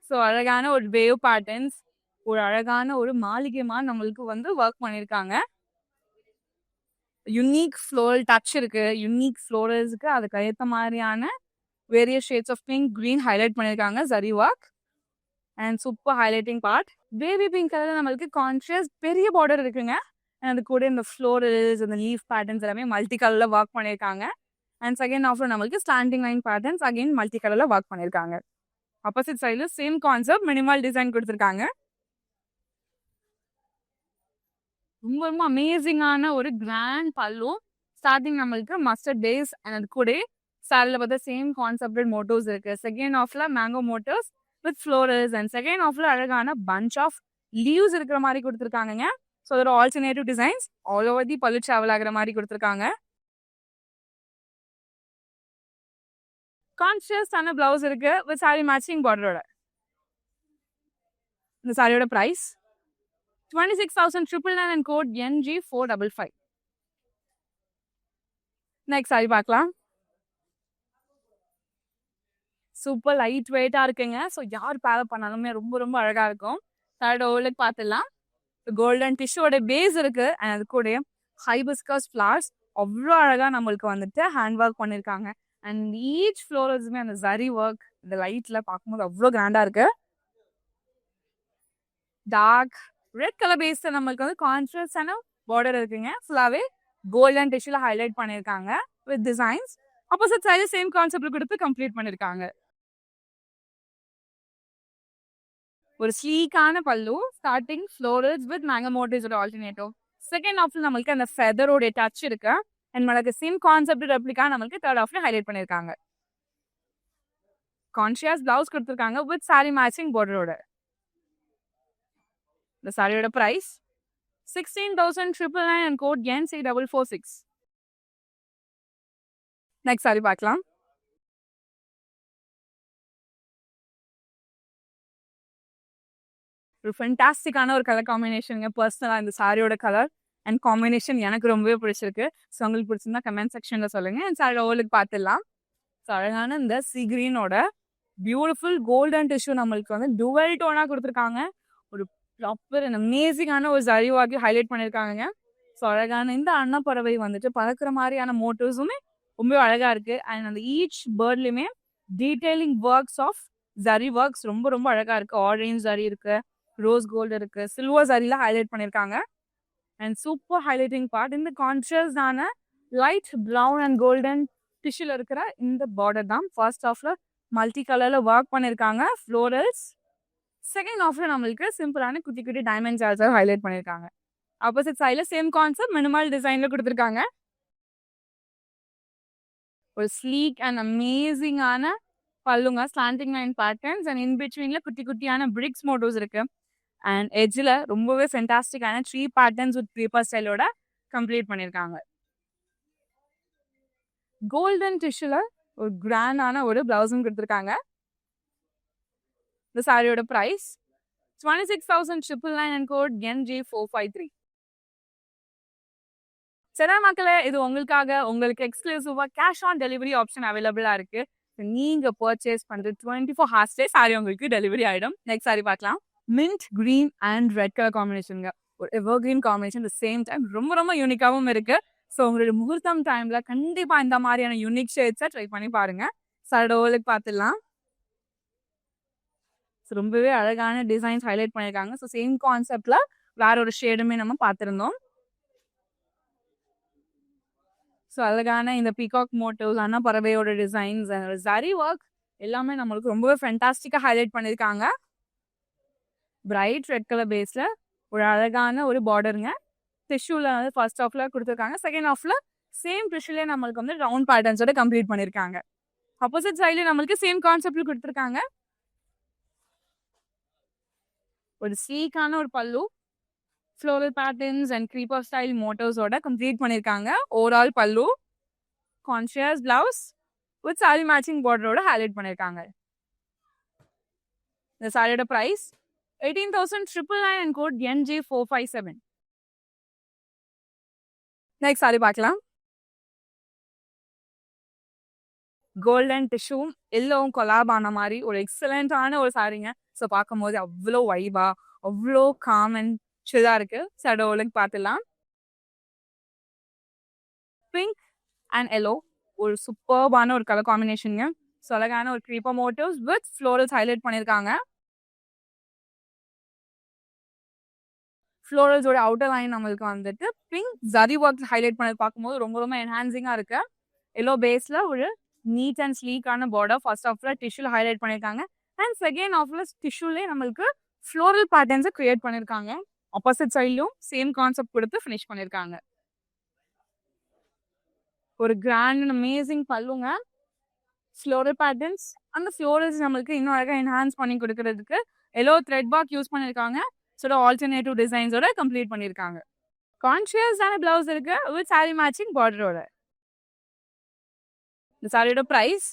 ஸோ அழகான ஒரு வேவ் பேட்டர்ன்ஸ், ஒரு அழகான ஒரு மாளிகைமா நம்மளுக்கு வந்து ஒர்க் பண்ணியிருக்காங்க. யூனிக் ஃப்ளோரல் டச் இருக்கு, யூனிக் ஃப்ளோரல்ஸுக்கு அதுக்கு ஏற்ற மாதிரியான various shades of pink green highlight பண்ணியிருக்காங்க zari work and super highlighting part. Baby pink colour நம்மளுக்கு கான்ட்ராஸ்ட் பெரிய பார்டர் இருக்குங்க. அது கூட இந்த ஃப்ளோரல்ஸ் இந்த லீஃப் பேட்டர்ன்ஸ் எல்லாமே மல்டி கலர்ல ஒர்க் பண்ணியிருக்காங்க. அண்ட் செகண்ட் ஆஃப்ல நம்மளுக்கு standing line patterns again multi கலர்ல ஒர்க் பண்ணியிருக்காங்க. ஆப்போசிட் சைடுல சேம் கான்செப்ட் மினிமல் டிசைன் கொடுத்துருக்காங்க. ரொம்ப ரொம்ப அமேசிங்கான ஒரு கிராண்ட் பல்லு. ஸ்டார்டிங் நம்மளுக்கு மஸ்டர்ட் பேஸ் அண்ட் அது கூட சாரில பார்த்தா சேம் கான்செப்டட் மோட்டோஸ் இருக்கு. செகண்ட் ஆஃப்ல mango motifs with florals and second ஆஃப்ல அழகான பஞ்ச் ஆஃப் லீவ்ஸ் இருக்கிற மாதிரி கொடுத்துருக்காங்க. ஸோ அதோட alternative designs all over the பல்லு ட்ராவல் ஆகிற மாதிரி கொடுத்துருக்காங்க. கான்ட்ராஸ்டான பிளவுஸ் இருக்கு வித் சாரி மேட்சிங் பார்டரோட. இந்த சாரியோட price 26,999 and code NG455. Next sari பார்க்கலாம். சூப்பர் லைட் வெயிட்டா இருக்குங்க. ஸோ யார் பேர் பண்ணாலுமே ரொம்ப ரொம்ப அழகா இருக்கும். தேர்ட் ஓவலுக்கு பார்த்துடலாம். கோல்டன் டிஷ்யூட பேஸ் இருக்கு அண்ட் அது கூட ஹைபிஸ்கஸ் ஃப்ளார்ஸ் அவ்வளோ அழகா நம்மளுக்கு வந்துட்டு ஹேண்ட் ஒர்க் பண்ணியிருக்காங்க. அண்ட் ஈச் ஃப்ளோரல்ஸுமே அந்த ஜரி ஒர்க் இந்த லைட்ல பார்க்கும்போது அவ்வளோ கிராண்டா இருக்கு. டார்க் ரெட் கலர் பேஸ்ல நம்மளுக்கு வந்து கான்ட்ராஸ்டான பார்டர் இருக்குங்க. ஃபுல்லாவே கோல்டன் டிஷ்யூல ஹைலைட் பண்ணியிருக்காங்க with designs. Opposite side same concept கொடுத்து கம்ப்ளீட் பண்ணியிருக்காங்க. ஒரு ஸ்லீக்கான பல்லு ஸ்டார்டிங் ஃப்ளோரல்ஸ் வித் மேங்கோ மோட்டிவ்ஸோட ஆல்டர்னேட்டிவ். செகண்ட் ஆஃப்ல நம்மளுக்கு அந்த ஃபெதரோட டச் இருக்கு அண்ட் நம்மளுக்கு சேம் கான்செப்ட் ரெப்ளிகா நம்மளுக்கு தேர்ட் ஆஃப்ல ஹைலைட் பண்ணியிருக்காங்க. கான்ஷியஸ் பிளவுஸ் கொடுத்துருக்காங்க வித் சாரி மேட்சிங் பார்டரோட. இந்த சாரியோட price 16,999 and code NC446. Next sari பார்க்கலாம். ஒரு ஃபென்டாஸ்டிக்கான ஒரு கலர் காம்பினேஷனுங்க. பர்சனலாக இந்த சாரியோட கலர் அண்ட் காம்பினேஷன் எனக்கு ரொம்பவே பிடிச்சிருக்கு. ஸோ உங்களுக்கு பிடிச்சிருந்தா கமெண்ட் செக்ஷனில் சொல்லுங்கள். அண்ட் சாரியோட ஓவலுக்கு பார்த்துடலாம். ஸோ அழகான இந்த சி கிரீனோட பியூட்டிஃபுல் கோல்டன் டிஷ்யூ நம்மளுக்கு வந்து டுவெல் டோனாக கொடுத்துருக்காங்க. ஒரு ப்ராப்பர் அண்ட் அமேசிங்கான ஒரு ஜரி வாக்கி ஹைலைட் பண்ணியிருக்காங்க. ஸோ அழகான இந்த அன்னப்பறவை வந்துட்டு பறக்கிற மாதிரியான மோட்டிவ்ஸுமே ரொம்ப அழகாக இருக்குது. அண்ட் அந்த ஈச் பேர்ட்லையுமே detailing works of zari works ரொம்ப ரொம்ப அழகாக இருக்குது. ஆரஞ்ச் ஜரி இருக்குது, ரோஸ் கோல்டு இருக்கு, சில்வர் சாரியில ஹைலைட் பண்ணியிருக்காங்க. அண்ட் சூப்பர் ஹைலைட்டிங் பார்ட் இந்த கான்ட்ராஸ்டான லைட் ப்ரௌன் அண்ட் கோல்டன் டிஷ்யூல இருக்கிற இந்த பார்டர் தான். ஃபர்ஸ்ட் ஆஃப்ல மல்டி கலர்ல ஒர்க் பண்ணியிருக்காங்க ஃப்ளோரல்ஸ். செகண்ட் ஆஃப்ல நம்மளுக்கு சிம்பிளான குட்டி குட்டி டைமண்ட் ஜால்ஸாக ஹைலைட் பண்ணியிருக்காங்க. ஆப்போசிட் சைடில் சேம் கான்செப்ட் மினிமல் டிசைன்ல கொடுத்துருக்காங்க. ஒரு ஸ்லீக் அண்ட் அமேசிங்கான பல்லுங்க, slanting line patterns and in பிட்வீன்ல குட்டி குட்டியான பிரிக்ஸ் மோட்டிவ்ஸ் இருக்கு. அண்ட் எட்ஜில் ரொம்பவே ஃபென்டாஸ்டிக்கான ட்ரீ பேட்டர்ன்ஸ் வித் பேப்பர் ஸ்டைலோட கம்ப்ளீட் பண்ணியிருக்காங்க. கோல்டன் டிஷ்யூல ஒரு கிராண்டான ஒரு பிளவுஸும் கொடுத்துருக்காங்க. இந்த சாரியோட பிரைஸ் 26,999 and code NG453. சரி மக்களே, இது உங்களுக்காக உங்களுக்கு எக்ஸ்க்ளூசிவா கேஷ் ஆன் டெலிவரி ஆப்ஷன் அவைலபிளா இருக்கு. நீங்க பர்ச்சேஸ் பண்றது 24 hours சாரி உங்களுக்கு டெலிவரி ஆயிடும். நெக்ஸ்ட் சாரி பார்க்கலாம். Mint green and red colour காம்பினேஷனுங்க. ஒரு evergreen combination the same time ரொம்ப ரொம்ப யூனிக்காவும் இருக்கு. ஸோ உங்களுடைய முகூர்த்தம் டைம்ல கண்டிப்பா இந்த மாதிரியான யூனிக் ஷேட்ஸை ட்ரை பண்ணி பாருங்க. சடோலுக்கு பார்த்துடலாம். ரொம்பவே அழகான டிசைன்ஸ் ஹைலைட் பண்ணியிருக்காங்க. ஸோ சேம் கான்செப்ட்ல வேற ஒரு ஷேடுமே நம்ம பார்த்துருந்தோம். ஸோ அழகான இந்த பீகாக் மோட்டிவ்ஸ், அண்ணா பறவையோட டிசைன்ஸ், ஜரி ஒர்க் எல்லாமே நம்மளுக்கு ரொம்பவே ஃபென்டாஸ்டிக்காக ஹைலைட் பண்ணியிருக்காங்க. பிரைட் ரெட் கலர் பேஸ்ல ஒரு அழகான ஒரு பார்டருங்க. டிஷ்யூல வந்து ஃபர்ஸ்ட் ஆஃப்ல கொடுத்துருக்காங்க. செகண்ட் ஆஃப்ல சேம் டிஷ்யூல நம்மளுக்கு வந்து ரவுண்ட் பேட்டர்ன்ஸோட கம்ப்ளீட் பண்ணியிருக்காங்க. ஆப்போசிட் சைட்ல நம்மளுக்கு சேம் கான்செப்ட்ல கொடுத்துருக்காங்க. ஒரு ஸ்லீக்கான ஒரு பல்லு, floral patterns and creeper style மோட்டிவ்ஸோட கம்ப்ளீட் பண்ணியிருக்காங்க. ஓவரால் பல்லு, conscious blouse with sari matching பார்டரோட ஹைலைட் பண்ணியிருக்காங்க. இந்த சாரியோட price 18,999 and code NG457. Next sari பார்க்கலாம். கோல்டன் டிஷ்யூவும் எல்லோவும் கொலாப் ஆன மாதிரி ஒரு எக்ஸலண்டான ஒரு சாரிங்க. ஸோ பார்க்கும் போது அவ்வளோ வைபா, அவ்வளோ காம் அண்ட் சில்லா இருக்கு. சடோலுக்கு பார்த்துலாம். பிங்க் அண்ட் எல்லோ ஒரு சூப்பர்பான ஒரு கலர் காம்பினேஷனுங்க. ஸோ அழகான ஒரு creeper motives with florals highlight பண்ணியிருக்காங்க. ஃப்ளோரல்ஸோட அவுட்டர் லைன் நம்மளுக்கு வந்துட்டு பிங்க் ஜரி ஒர்க் ஹைலைட் பண்ணி பார்க்கும்போது ரொம்ப ரொம்ப என்ஹான்சிங்காக இருக்கு. எல்லோ பேஸ்ல ஒரு நீட் அண்ட் ஸ்லீக்கான பார்டர் ஃபர்ஸ்ட் ஆஃப்ல டிஷ்யூல ஹைலைட் பண்ணியிருக்காங்க. அண்ட் செகண்ட் ஆஃப்ல டிஷ்யூலே நம்மளுக்கு ஃப்ளோரல் பேட்டர்ன்ஸை கிரியேட் பண்ணியிருக்காங்க. ஆப்போசிட் சைட்லையும் சேம் கான்செப்ட் கொடுத்து ஃபினிஷ் பண்ணியிருக்காங்க. ஒரு கிராண்ட் அண்ட் அமேசிங் பல்லுங்க. ஃப்ளோரல் பேட்டர்ன்ஸ் அந்த ஃப்ளோரல்ஸ் நம்மளுக்கு இன்னும் அழகாக என்ஹான்ஸ் பண்ணி கொடுக்கறதுக்கு எல்லோ த்ரெட் பாக் யூஸ் பண்ணியிருக்காங்க. ஸோ ஆல்டர்னேட்டிவ் டிசைன்ஸோட கம்ப்ளீட் பண்ணியிருக்காங்க. கான்ஷியஸான பிளவுஸ் இருக்கு வித் சாரி மேட்சிங் பார்டரோட. இந்த சாரியோட பிரைஸ்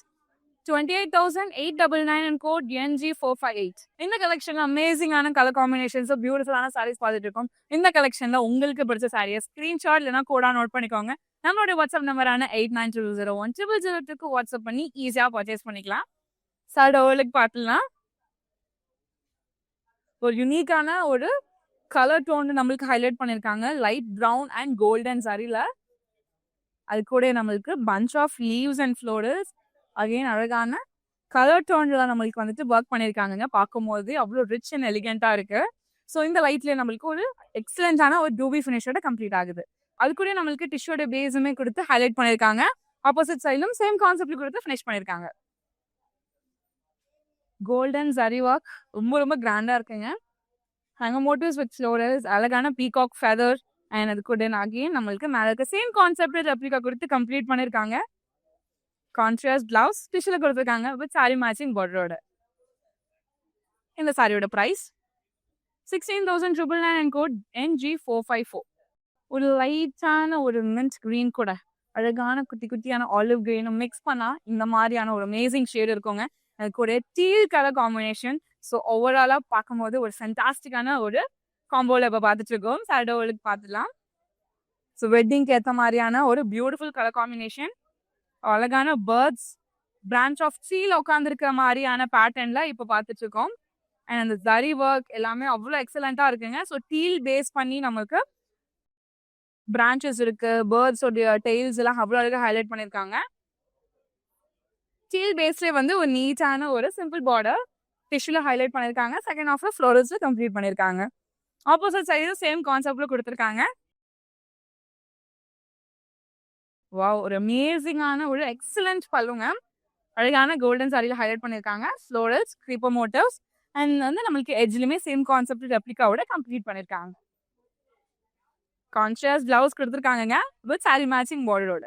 28,899 and code NG458. இந்த கலெக்ஷன்ல அமேசிங்கான கலர் காம்பினேஷன்ஸ் பியூட்டிஃபுல்லான சாரீஸ் பார்த்துட்டு இருக்கோம். இந்த கலெக்ஷன்ல உங்களுக்கு பிடிச்ச சாரியை ஸ்கிரீன்ஷாட் இல்லைனா கோடா நோட் பண்ணிக்கோங்க. நம்மளுடைய வாட்ஸ்அப் நம்பரான 8920010002 வாட்ஸ்அப் பண்ணி ஈஸியா பர்ச்சேஸ் பண்ணிக்கலாம். சாரோலுக்கு பார்த்துலாம் ஒரு யூனிக்கான ஒரு கலர் டோன் நம்மளுக்கு ஹைலைட் பண்ணியிருக்காங்க. லைட் ப்ரௌன் அண்ட் கோல்டன் சாரில அது கூட நம்மளுக்கு punch of leaves and florals again அழகான கலர் டோன்ல நம்மளுக்கு வந்துட்டு ஒர்க் பண்ணியிருக்காங்க. பார்க்கும்போது அவ்வளோ ரிச் அண்ட் எலிகென்ட்டா இருக்கு. ஸோ இந்த லைட்ல நம்மளுக்கு ஒரு எக்ஸலண்டான ஒரு டூபி ஃபினிஷோட கம்ப்ளீட் ஆகுது. அது கூட நம்மளுக்கு டிஷ்யூட பேஸுமே கொடுத்து ஹைலைட் பண்ணியிருக்காங்க. ஆப்போசிட் சைடும் சேம் கான்செப்ட் கொடுத்து ஃபினிஷ் பண்ணியிருக்காங்க. கோல்டன் ஜரி ஒர்க் ரொம்ப ரொம்ப கிராண்டா இருக்குங்க. ஹேங்கர் மோட்டிவ்ஸ் வித் ஃப்ளோரல்ஸ், அழகான பீகாக் ஃபெதர் அண்ட் அது கூட அகைன் நம்மளுக்கு மேலே இருக்க சேம் கான்செப்ட் ரெப்ளிகா கொடுத்து கம்ப்ளீட் பண்ணியிருக்காங்க. கான்ட்ராஸ்ட் பிளவுஸ் டிஷ்யூல கொடுத்துருக்காங்க வித் சாரி மேட்சிங் பார்டரோட. இந்த சாரியோட பிரைஸ் 16,999 and code NG454. ஒரு லைட்டான ஒரு மின்ட் கிரீன் கூட அழகான குட்டி குட்டியான ஆலிவ் கிரீனும் மிக்ஸ் பண்ணா இந்த மாதிரியான ஒரு அமேசிங் ஷேட் இருக்குங்க. அது கூட டீல் கலர் காம்பினேஷன். ஸோ ஓவராலா பார்க்கும்போது ஒரு ஃபென்டாஸ்டிக்கான ஒரு காம்போல இப்போ பார்த்துட்டு இருக்கோம். சாரியோலுக்கு பார்த்துலாம். ஸோ வெட்டிங்க்கு ஏற்ற மாதிரியான ஒரு பியூட்டிஃபுல் கலர் காம்பினேஷன். அழகான பேர்ட்ஸ் பிரான்ச் ஆஃப் ட்ரீல உட்காந்துருக்கிற மாதிரியான பேட்டர்ன்ல இப்போ பார்த்துட்டு இருக்கோம். அண்ட் அந்த ஜரி ஒர்க் எல்லாமே அவ்வளோ எக்ஸலண்டா இருக்குங்க. ஸோ டீல் பேஸ் பண்ணி நம்மளுக்கு பிரான்ச்சஸ் இருக்கு, பேர்ட்ஸோடைய டெய்ல்ஸ் எல்லாம் அவ்வளோ அழகாக ஹைலைட் பண்ணியிருக்காங்க. டீல் பேஸ்லேயே வந்து ஒரு நீட்டான ஒரு சிம்பிள் பார்டர் டிஷ்யூல ஹைலைட் பண்ணியிருக்காங்க. செகண்ட் ஆஃப்ல ஃப்ளோரல்ஸ்ல கம்ப்ளீட் பண்ணியிருக்காங்க. ஆப்போசிட் சைடு சேம் கான்செப்ட்ல கொடுத்துருக்காங்க. வாவ், ஒரு அமேசிங்கான ஒரு எக்ஸலண்ட் பல்லுங்க. அழகான கோல்டன் சாரியில ஹைலைட் பண்ணியிருக்காங்க. ஃப்ளோரல்ஸ், கிரீப்பர் மோட்டிவ்ஸ் அண்ட் வந்து நம்மளுக்கு எட்ஜ்லயுமே சேம் கான்செப்ட் ரெப்ளிகாவோட கம்ப்ளீட் பண்ணியிருக்காங்க. கான்ட்ராஸ்ட் பிளவுஸ் கொடுத்துருக்காங்க வித் சாரி மேட்சிங் பார்டரோட.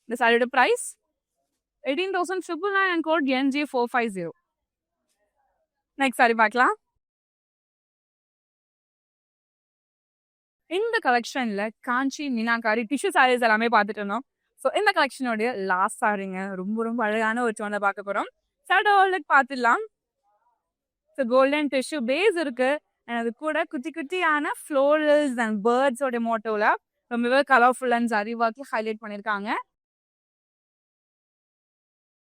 இந்த சாரியோட price 18,999 and code NG450. Next sari பார்க்கலாம். இந்த கலெக்ஷன்ல காஞ்சி மீனாக்காரி டிஷ்யூ சாரீஸ் எல்லாமே பார்த்துட்டு இருந்தோம். ஸோ இந்த கலெக்ஷனோடைய லாஸ்ட் சாரிங்க ரொம்ப ரொம்ப அழகான ஒரு டோனை பார்க்க போறோம். சாரியோலுக்கு பார்த்துடலாம். ஸோ கோல்டன் டிஷ்யூ பேஸ் இருக்கு. அது கூட குட்டி குட்டியான ஃப்ளோரல்ஸ் அண்ட் பேர்ட்ஸோட மோட்டோல ரொம்பவே கலர்ஃபுல் அண்ட் ஜரி ஒர்க்ல ஹைலைட் பண்ணியிருக்காங்க.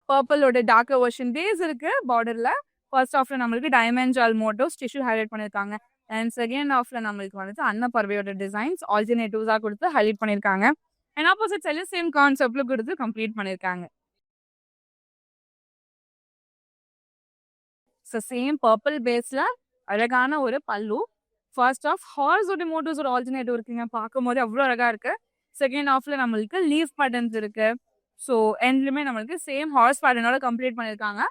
பர்பிளோட டார்க்கர் வெர்ஷன் பேஸ் இருக்கு பார்டர்ல. ஃபர்ஸ்ட் ஆஃப்ல நம்மளுக்கு டைமண்ட் ஜால் மோட்டோஸ் டிஷ்யூ ஹைலைட் பண்ணியிருக்காங்க. அண்ட் செகண்ட் ஆஃப்ல நம்மளுக்கு வந்துட்டு அன்னப்பறவையோட டிசைன்ஸ் ஆல்டர்னேட்டிவ்ஸா கொடுத்து ஹைலைட் பண்ணியிருக்காங்க. அண்ட் ஆப்போசிட் சைட்ல சேம் கான்செப்ட்ல கொடுத்து கம்ப்ளீட் பண்ணியிருக்காங்க. ஸோ சேம் பர்பிள் பேஸ்ல அழகான ஒரு பல்லு. ஃபர்ஸ்ட் ஆஃப் ஹார்ஸோட மோட்டோஸோட ஆல்டர்னேட்டிவ் இருக்குங்க. பார்க்கும்போது அவ்வளோ அழகா இருக்கு. செகண்ட் ஆஃப்ல நம்மளுக்கு லீஃப் பேட்டர்ன்ஸ் இருக்கு. ஸோ எண்ட்லுமே நம்மளுக்கு சேம் ஹார்ஸ் பேட்டர்னோட கம்ப்ளீட் பண்ணியிருக்காங்க.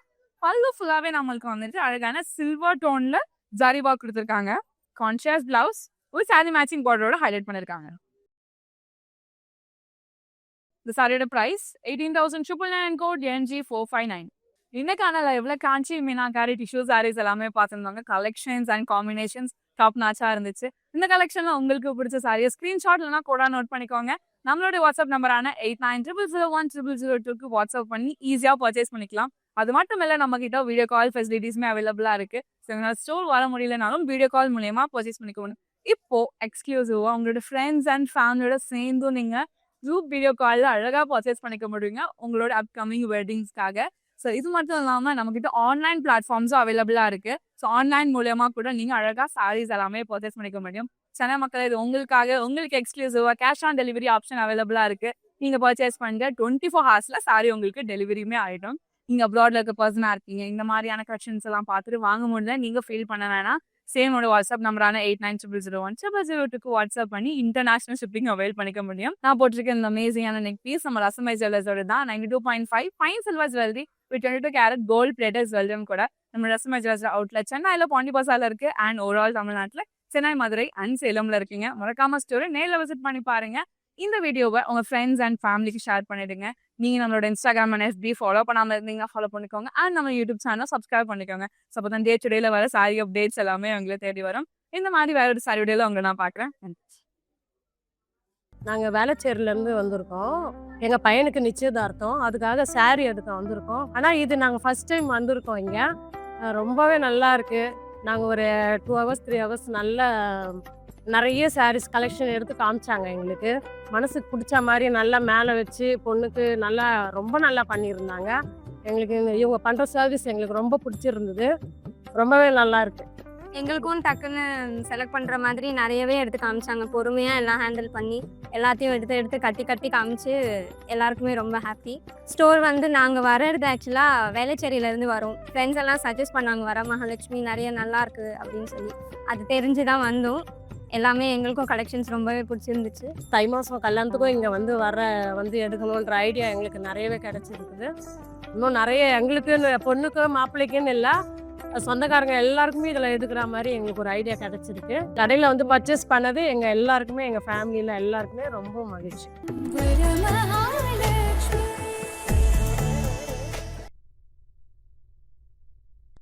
பல்லு ஃபுல்லாவே நம்மளுக்கு வந்துட்டு அழகான சில்வர் டோன்ல ஜரி ஒர்க் கொடுத்துருக்காங்க. கான்ட்ராஸ்ட் பிளவுஸ் ஒரு சாரி மேட்சிங் பார்டரோட ஹைலைட் பண்ணியிருக்காங்க. இந்த சாரியோட பிரைஸ் 18,999 and code NG459. இன்னைக்கான லைவ்ல காஞ்சி மீனாக்காரி டிஷ்யூ சாரீஸ் எல்லாமே பார்த்துருந்தாங்க. கலெக்ஷன்ஸ் அண்ட் காம்பினேஷன்ஸ் டாப் நாச்சா இருந்துச்சு. இந்த கலெக்ஷன்ல உங்களுக்கு பிடிச்ச சாரியை ஸ்கிரீன்ஷாட் இல்லைனா கோடா நோட் பண்ணிக்கோங்க. நம்மளோட வாட்ஸ்அப் நம்பரான 8900010002 வாட்ஸ்அப் பண்ணி ஈஸியா பர்ச்சேஸ் பண்ணிக்கலாம். அது மட்டும் இல்ல, நம்ம கிட்ட வீடியோ கால் ஃபெசிலிட்டிஸ்மே அவைலபிளா இருக்கு. ஸ்டோர் வர முடியலனாலும் வீடியோ கால் மூலமா பர்ச்சேஸ் பண்ணிக்கணும். இப்போ எக்ஸ்க்ளூசிவா உங்களோட ஃப்ரெண்ட்ஸ் அண்ட் ஃபேமிலியோட சேர்ந்து நீங்க ஜூம் வீடியோ கால்ல அழகா பர்ச்சேஸ் பண்ணிக்க முடியுங்க உங்களோட அப்கமிங் வெட்டிங்ஸ்க்காக. ஸோ இது மட்டும் இல்லாமல் நம்ம கிட்ட ஆன்லைன் பிளாட்ஃபார்ம்ஸும் அவைலபிளா இருக்கு. ஸோ ஆன்லைன் மூலயமா கூட நீங்க அழகா சாரீஸ் எல்லாமே பர்ச்சேஸ் பண்ணிக்க முடியும். சென்னை மக்கள், இது உங்களுக்காக உங்களுக்கு எக்ஸ்க்ளூசிவா கேஷ் ஆன் டெலிவரி ஆப்ஷன் அவைலபிளா இருக்கு. நீங்க பர்ச்சேஸ் பண்ணுற 24 hours சாரி உங்களுக்கு டெலிவரியுமே ஆயிடும். நீங்க அப்ராட்ல இருக்க பர்சனா இருக்கீங்க, இந்த மாதிரியான கலெக்ஷன்ஸ் எல்லாம் பார்த்துட்டு வாங்க முடியல, நீங்க ஃபீல் பண்ண வேணாம். சேமோட வாட்ஸ்அப் நம்பரான 8900010002 வாட்ஸ்அப் பண்ணி இன்டர்நேஷனல் ஷிப்பிங் அவைல் பண்ணிக்க முடியும். நான் போட்டிருக்க இந்த அமேசிங்கான நெக் பீஸ் நம்ம ரசமை ஜுவல்லர்ஸோட தான். 92.5 fine silver jewellery with 22 carat gold plated ஜுவல்லரியும் கூட நம்ம ரசமை ஜுவல்லர்ஸ் அவுட்லெட் சென்னையில பாண்டி பசார்ல இருக்கு. அண்ட் ஓவரால் தமிழ்நாட்டில் சென்னை, மதுரை அண்ட் சேலம்ல இருக்கீங்க. மறக்காம ஸ்டோரை நேரில் விசிட் பண்ணி பாருங்க. இந்த வீடியோவை உங்க ஃப்ரெண்ட்ஸ் அண்ட் ஃபேமிலிக்கு ஷேர் பண்ணிடுங்க. நீங்க நம்மளோட இன்ஸ்டாகிராம் அண்ட் FB ஃபாலோ பண்ணாம இருந்தீங்கன்னா ஃபாலோ பண்ணிக்கோங்க. அண்ட் நம்ம யூடியூப் சேனல் சப்ஸ்கிரைப் பண்ணிக்கோங்க. ஸோ அப்போ தான் டே டு டேல வர சாரி அப்டேட்ஸ் எல்லாமே உங்களை தேடி வரும். இந்த மாதிரி வேற ஒரு சாரி டேல உங்களை நான் பார்க்குறேன். நாங்கள் வேளச்சேரியிலேருந்து வந்திருக்கோம். எங்கள் பையனுக்கு நிச்சயதார்த்தம். அதுக்காக சாரி எடுக்க வந்திருக்கோம். ஆனால் இது நாங்கள் ஃபஸ்ட் டைம் வந்திருக்கோம் இங்கே. ரொம்பவே நல்லா இருக்கு. நாங்கள் ஒரு 2 ஹவர்ஸ் 3 ஹவர்ஸ் நல்ல நிறைய சாரீஸ் கலெக்ஷன் எடுத்து காமிச்சாங்க எங்களுக்கு. மனசுக்கு பிடிச்ச மாதிரி நல்லா மேலே வச்சு பொண்ணுக்கு நல்லா ரொம்ப நல்லா பண்ணியிருந்தாங்க. எங்களுக்கு இவங்க பண்ணுற சர்வீஸ் எங்களுக்கு ரொம்ப பிடிச்சிருந்தது. ரொம்பவே நல்லா இருக்கு. எங்களுக்கும் டக்குன்னு செலக்ட் பண்ணுற மாதிரி நிறையவே எடுத்து காமிச்சாங்க. பொறுமையாக எல்லாம் ஹேண்டில் பண்ணி எல்லாத்தையும் எடுத்து கட்டி காமிச்சு எல்லாருக்குமே ரொம்ப ஹாப்பி. ஸ்டோர் வந்து நாங்கள் வர்றது ஆக்சுவலாக வேளச்சேரியிலேருந்து வரோம். ஃப்ரெண்ட்ஸ் எல்லாம் சஜஸ்ட் பண்ணாங்க, வர மகாலட்சுமி நிறைய நல்லா இருக்குது அப்படின்னு சொல்லி. அது தெரிஞ்சு தான் வந்தோம். எல்லாமே எங்களுக்கும் கலெக்ஷன்ஸ் ரொம்பவே பிடிச்சிருந்துச்சு. தை மாதம் கல்யாணத்துக்கும் இங்கே வந்து எடுக்கணுன்ற ஐடியா எங்களுக்கு நிறையவே கிடச்சிருக்குது. இன்னும் நிறைய எங்களுக்கு பொண்ணுக்கு மாப்பிள்ளைக்குன்னு இல்லை, சொந்தக்காரங்க எல்லாருக்குமே இதில் எடுக்கிற மாதிரி எங்களுக்கு ஒரு ஐடியா கிடச்சிருக்கு. கடையில் வந்து பர்ச்சேஸ் பண்ணது எங்கள் எல்லாருக்குமே, எங்கள் ஃபேமிலியில் எல்லாருக்குமே ரொம்ப மகிழ்ச்சி.